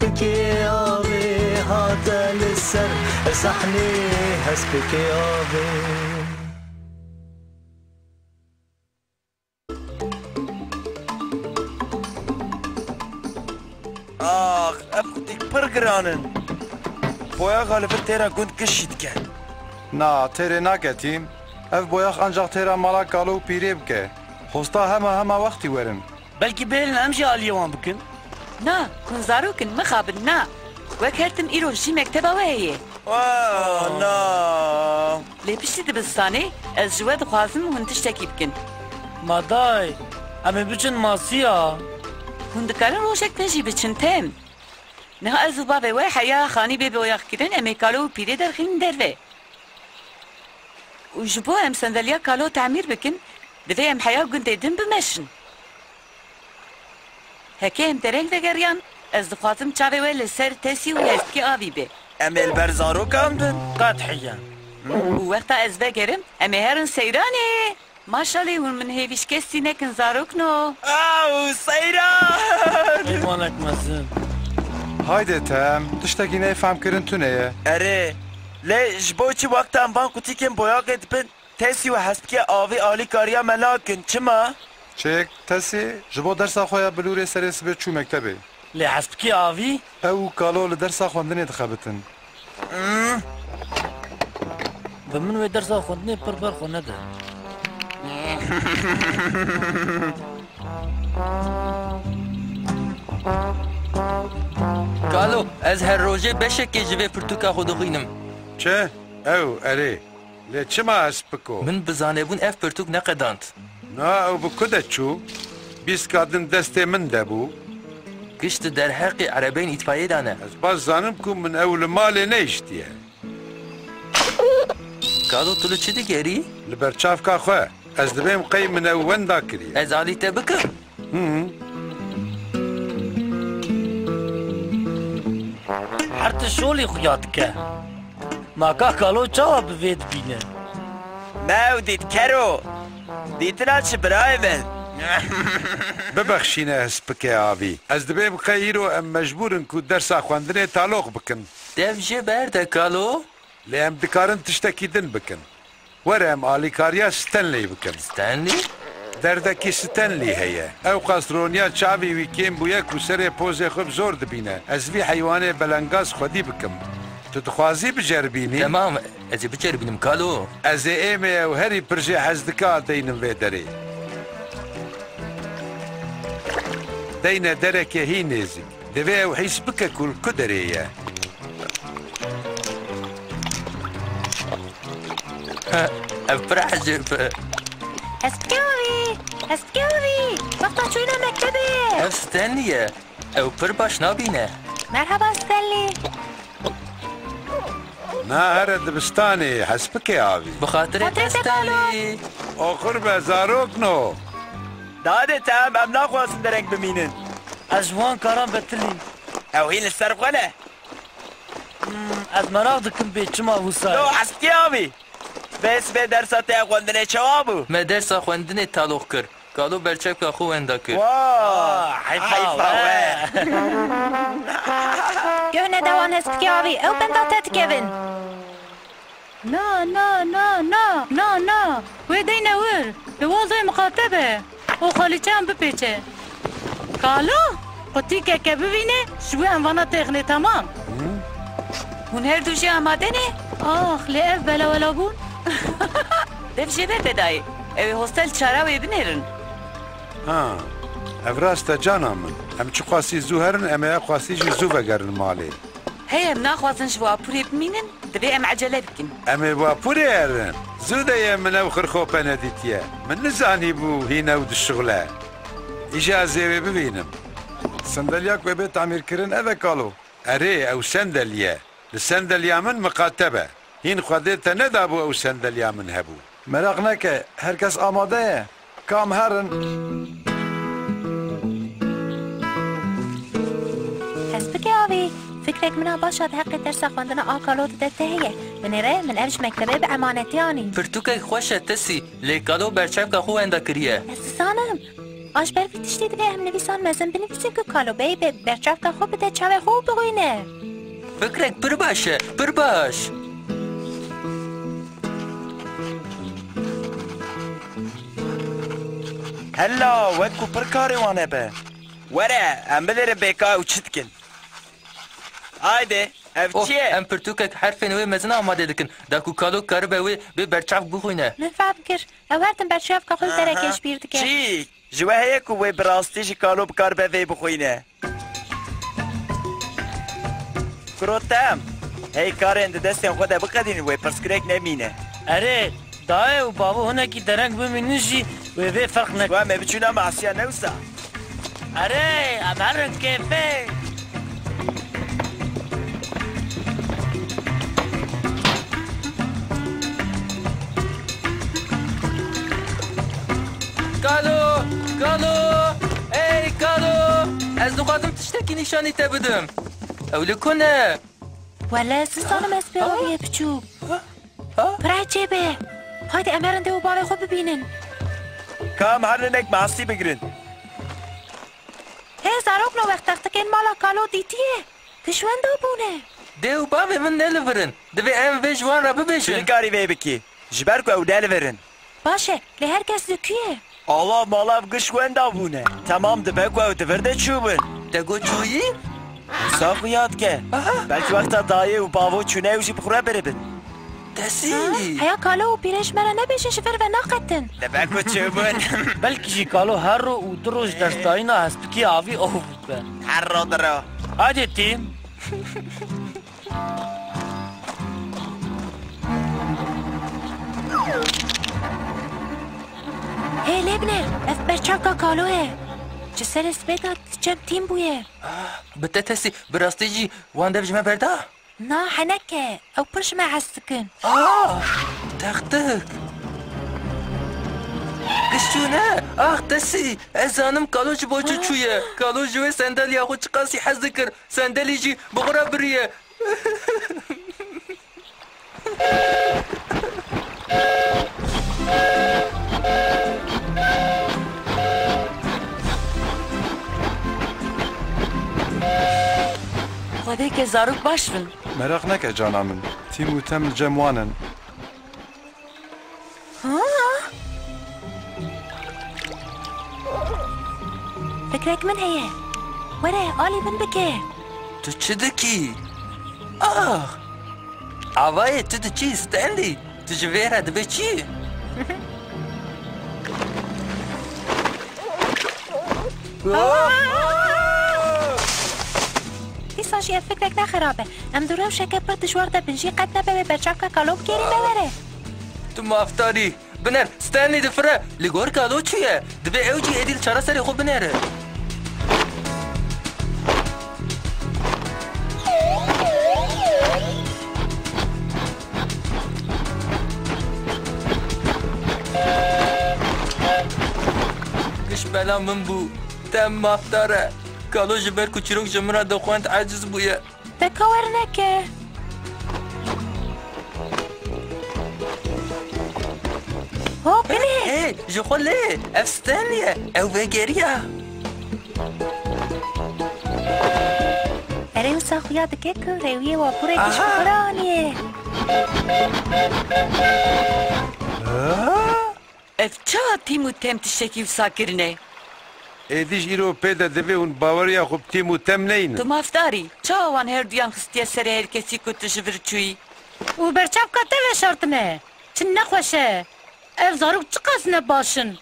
بكي آبي هاتا للسر صحني هس بكي آبي آخ أبقتك برقرانن بويا غالبا تيرا كنت كشيت كان نا تيري ناكتيم اف بوياخ انجاق تيرا مالا كالو بيري بكي خوستا هما وقتي ورن بلكي بيلن امشي اليوم بكن نا كن زاروكن مخابن نا وكرتن إيرو جي مكتبة وهي نا لي بشتي دبستاني از جواد خوازم هن تشتكي بكن ما داي امي بچن ماسيا هن دكارن روشك تنجي بچن تم نها از بابا وي حيا خاني بيبي وياخ كدن امي كالو بيري درخين دروي وجبو ام سندليا كالو تعمير بكن دفي ام حيا قنت يدن بمشن هكي ام ترين دقريان از دخواتم چاوي وي لسر تسي ويسكي آبي بي أمي البرزارو كامدن قاد حيا ووقتا از بگرم امي هرن سيراني ما شاء الله هون من هيفيش كستي نكن زاروكنو أو سيران ايوانك مزن هايدي تام تشتكي نفهم كرن تونيه أري لي جبوچي وقتا أمبان كتي كن بويا قد بن تسي وحسبكي آوي آلي كاريا ملاكن چما؟ چيك تسي جبو درسا خويا بلوري سري سبت شو مكتبي لي حسبكي آوي او كالو لدرسا خواندني دخبتن بمن وي درسا خوندني بربر خونده قالوا از هر روزه بشكي جبه پرتوكا خودو غينم چه؟ او اري لي چما اسبكو من بزانبون اف پرتوك نقدانت نا او بكده چو بيس كادن دستي من دبو قشت در حق عربين اتفاية دانه از باز زانمكم من اول مالي نيشتيه قالوا طلو چه دي لبرچافكا خواه از دبيم قيم من او وندا كريه از علي تبكم حرت شولي خياتك ما كالو چاوا بفيد بينه ما وديت كارو ديتنا چه براي من ببخشينا هسبكي آبي از دبيم قيرو ام مجبورن كو درسا خواندني تعلق بكن دف جبرده قالوا لأم دكارن تشتكيدن بكن ورم آلي كاريا ستانلي بكن ستانلي دردكي ستانلي هي او قاسرونيا تشابي ويكيم بويا كسر بوزي خب زور دبينه از في حيواني بلنغاز خودي بكم تتخوازي بجربيني تمام از بجربينم قالوا از ايمي او هري برجي حزدكا دينم في دري دينا دركي هي نيزي دبي او حيس بكا كل كدريه افرح جب اسكوري وقتا شوينا مكتبه اف ستانليه او برباش نابينه مرحبا ستانلي نا هرد بستاني حسبكي آبي بخاطر ستانلي آخر بزاروكنو داده تام ام ناخواسن درنگ بمينن از وان كاران بتلي او هين السرقونه از مراغ دكم بي چما وساي لو حسبكي آوي بس به درسات خوندنه چوابو ما درسا خوندني تعلق كر قالوا برچك خو وندا كر واه حيفا جونا دوان اسكوري او بندا تتكفن نا ويدينا ور بوازي مخاطبه وخالي چم بپیچه قالو قطی که ببینه شوی انوانا تغنی تمام هون هر دوشي آماده نه آخ لئف بلا بون دف جبه بدای اوی هستل چراوی بنرن ها افراستا جانا من ام چه خاصی زوهرن ام خاصی جي زو وگرن مالي هي ام ناخوازن شوا پوری بمینن دبي ام عجله بكن ام وابوري هرن زودا يا من اوخر خوبا نديتيا من نزاني بو هنا ود الشغلة اجازة ببينم صندلياك ببيت تعمير كرن اذا قالوا اري او صندليا الصندليا من مقاتبة هين خديت ندابو او صندليا من هبو مراقناك هركس آماده كام هرن اسكوري فكرك منها باشا حق درس خواندنا آكالوت دتهيه من هره من افش مكتبه بأمانتياني پرتوكا خوشه تسي لي قالوا برچك خو وندا كريه استسانم آش بر ویتشتی دوی هم نویسان مزن بنویسین که کالو بی به برچاف که خوب بده چاوه خوب بگوینه. فکرک پر باشه پر باش. هلا وكو بركاري وانا به ورا ام بدر بيكا وچتكن هايدي افتيه ام پرتوکک حرف نوی مزن آماده دکن داکو کالو کار به برچاف بخوینه. من فهم کر اوردم برچاف که خوب درکش بیرد که. چی جوا هيك و براستيش كالو بكار به بخوينه كروتام هي كار عند دستن خدا بقدين و پرسكريك نمينه اره دای و بابا هنه کی درنگ بمینیشی و به فرق نک. و ما بتشونا معصيه نوسا اره امرن کیفه. کالو ای کالو از دخوازم تشتکی نشانی تبدم اولی کنه ولی سنسانم از به آبیه بچوب برای جبه هایده امرنده و بابا خوب ببینن كام هرنك معصي بقرن هی زاروک نو وقت تختکن مالا کالو دیتیه تشوان دو بونه دیو بابا من نلورن دوی ام وی جوان را شو ببیشن الكاري في بكي جبركو او دالفرن باشه لهر کس دکیه الله مالا بقش وين دابونه تمام دبكو او تفرده تشوبن دگو چویی؟ ساقيات كه بلكي وقتا دايه وبابو چونه وشي بخوره بربن دسی هیا کالو و پیرش مرا نبیشن شفر و ناقتن دبكو تشوبن بلکی جی کالو هر رو و دروش دستاینا هست کی آوی اوه بکن. حرو درو هادی تیم. هی لبنر اف برچاف که کالوه چه سر اسپیدات چم تیم بویه بته تسی براستی جی وان دو جمع بردا؟ نا حنکه او پرش ما حسکن تختک گشتونه تسی ازانم کالو جی با چویه کالو جوی سندلی خود چقاسی حز دکر سندلی جی بغرا بریه خودی که زاروک باش بن. مراق نکه جانا من تیم و تم جموانن فکرک من هیه وره آلی بن بکه تو چه دکی؟ آوای تو دو چی استندی؟ تو جویره دو به چی؟ ساشی فکرک نخرابه ام دورو شکر پر دشوار ده بنجی قد نبه برچاف که کالو بگیری ببره تو مافتاری بنر ستانی دفره لگور کالو چیه؟ دبه اوجی ایدیل چرا سری خوب بنره گش بلا من بو تم مافتاره کالو جبر کوچیروک جمرا دخوانت عجز بویه تکاور نکه هو بنه هی جخوله افستانیه او بگریه اره و ساخویا دکه که رویه و پوره کش بخورانیه اف چا تیمو تم تشکی و ساکرنه ایدیش ایرو پیدا دوی اون باوریا خوب تیم و تم نین تو مافتاری چا وان هر دویان خستیه سر هر کسی که تشور چوی و برچاف که تبه شرط نه چه نخوشه اف زاروک چقاس نباشن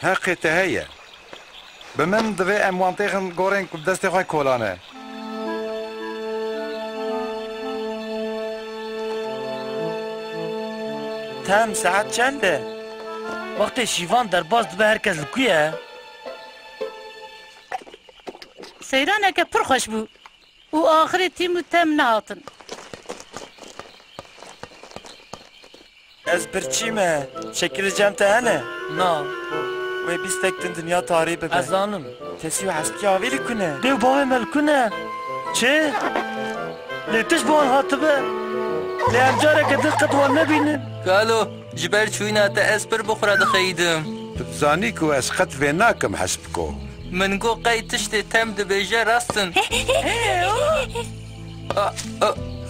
حقی تهیه به من دوی اموان تیخن گورن کب دستی خواه کولانه تم ساعت چنده وقت شیوان در باز به هر کس لکویه سیرانه که پر خوش بو و آخر تیمو تم نهاتن از برچیمه شکل جمته هنه نا و بیستکتن دنیا تاری ببن از آنم تسی و حسبی آویلی کنه دیو بابا ملکونه چه؟ لیتش بان هاتبه لی امجاره که دقت وان نبینه کالو جبر چوی ناتا اسپر بخورا دخیدم بتزانی کو از خط و ناکم حسب کو من گو قی تشتی تم دبیجه راستن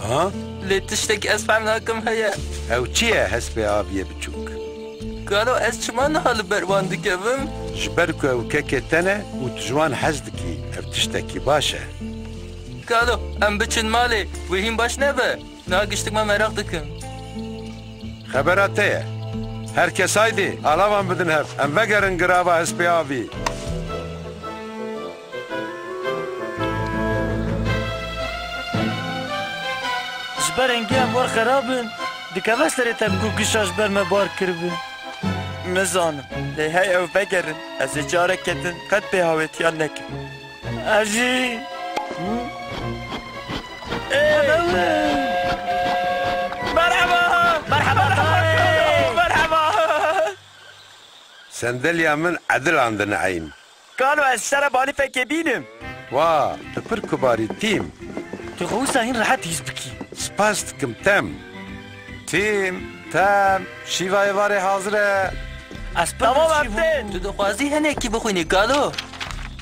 ها؟ لی تشتك أسفع مناكم هيا او چیه حسب آبیه بچوک قالوا أس شمان هال بروان دكبم جبرکو او که تنه و تجوان حزدکی او تشتکی باشه قالوا أم بچن مالي وهين باش نبا ناقشتك ما مراق دكم خبراته هر کس هایدی علاوان بدن هف ام وگرن گرابا حسب آبی جبرن گیم ور خرابن دکه سری تبکو گشاش بر مبار کربن نزانم لی هی او بگرن از اجاره کتن قد به هاویتیان نکن اجی سندلیا من عدل عند نعیم قالوا از سر بانی فکر بینم وا دپر کباری تیم تخوصا هين راحت يزبكي سپاس دکم تم تم شیوای واری حاضره تمام ابتن تو دخوازي هنا كي بخويني قالوا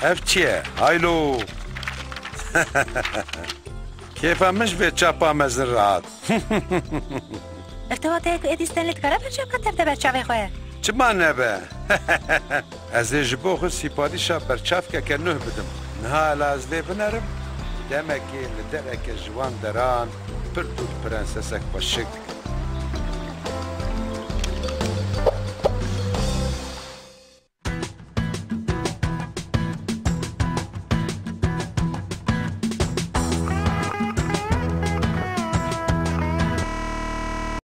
اف چیه هایلو کیفا مش به چاپا مزن راحت ارتباطه که ادیستن لتکاره برچه کتر ده برچه خواه چما نبه از جبو خود سیپادیشا برچاف که نه بدم نها لازلی بنرم دمکی لدرک جوان دران پر دور پرنسسک باشک